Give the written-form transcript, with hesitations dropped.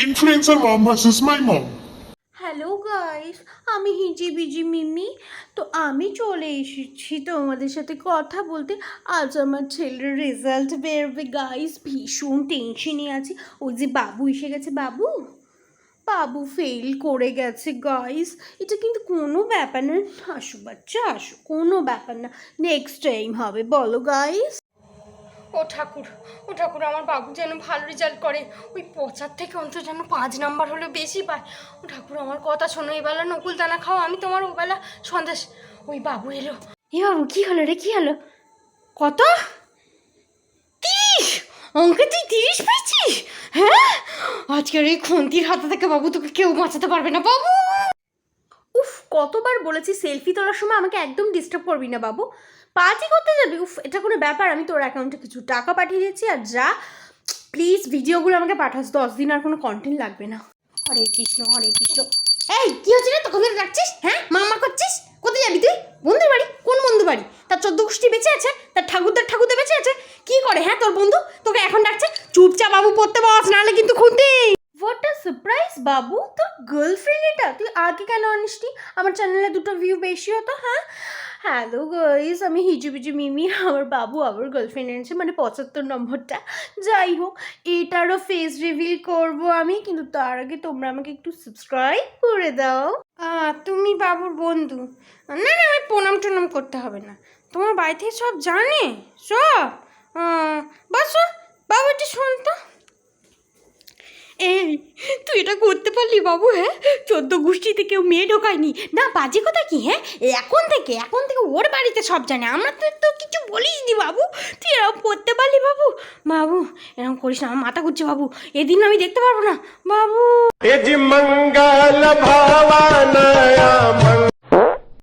Influencer mom versus my mom. Hello guys, আমি হিজি busy মিমি। তো আমি চলে এসেছি তোমাদের সাথে কথা বলতে। আজ আমার ছেলের রেজাল্ট বেরোবে গাইস, ভীষণ টেনশনে আছি। ওই যে বাবু এসে গেছে, বাবু বাবু ফেল করে গেছে গাইস। এটা কিন্তু কোনো ব্যাপার না, আসো বাচ্চা আসো, কোনো ব্যাপার না, নেক্সট টাইম হবে, বলো গাইস। ও ঠাকুর, ও ঠাকুর, আমার বাবু যেন ভালো রেজাল্ট করে, ওই ৫ থেকে অন্তত যেন ৫ নাম্বার হলে বেশি পায়। ও ঠাকুর, আমার কথা শোনো, এবেলা নকুল দানা খাও, আমি তোমার ওবেলা সন্দেশ। ওই বাবু এলো। এ বাবু, কি হলো রে, কি হলো? কত? ৩০? অঙ্কে তুই ৩০ পেয়েছিস? হ্যাঁ, আজকের এই খন্তির হাতে থেকে বাবু তোকে কেউ বাঁচাতে পারবে না বাবু। উফ, কতবার বলেছি সেলফি তোলার সময় আমাকে একদম ডিস্টার্ব করবি না বাবু, পার্টি করতে যাবি? উফ, এটা কোনো ব্যাপার? আমি তোর অ্যাকাউন্টে কিছু টাকা পাঠিয়ে দিচ্ছি, আর যা প্লিজ ভিডিওগুলো আমাকে পাঠাস, 10 দিন আর কোনো কন্টেন্ট লাগবে না। হরে কৃষ্ণ হরে কৃষ্ণ। এই কি হচ্ছে রে, তখন ধরে ডাকছিস? হ্যাঁ, মামা করছিস? কোথায় যাবি তুই? বন্ধুর বাড়ি? কোন বন্ধু বাড়ি? তার 14 গোষ্ঠী বেঁচে আছে? তার ঠাকুরদা বেঁচে আছে? কি করে হ্যাঁ তোর বন্ধু? তোকে এখন ডাকছে, চুপচাপ বাবু পড়তে বস, নাহলে কিন্তু খুঁটি। হোয়াট আ সারপ্রাইজ বাবু, তোর গার্লফ্রেন্ড এটা? তুই আগে কেন আনিসনি? আমার চ্যানেলে 2টা ভিউ বেশি হতো। হ্যাঁ, হ্যালো গাইস, আমি হিজুবিজু মিমি। আমার বাবু আবার গার্লফ্রেন্ড এনেছে, মানে 75 নম্বরটা। যাই হোক, এটারও ফেস রিভিল করব আমি, কিন্তু তার আগে তোমরা আমাকে একটু সাবস্ক্রাইব করে দাও। তুমি বাবুর বন্ধু? না না, আমি প্রণাম টনাম করতে হবে না, তোমার বাড়ি থেকে সব জানে, সব। বাস বাবু, একটু শোন তো। এই, তুই এটা করতে পারলি বাবু? হ্যাঁ, 14 গোষ্ঠীতে কেউ মেয়ে ঢোকায়নি না, বাজে কথা কি? হ্যাঁ, এখন থেকে ওর বাড়িতে সব জানে, আমরা তো কিছু বলিস নি বাবু। তুই এরকম করতে পারলি বাবু? বাবু এরকম করিস না, আমার মাথা ঘুরছে বাবু, এদিন আমি দেখতে পারবো না বাবু। मंगल भावना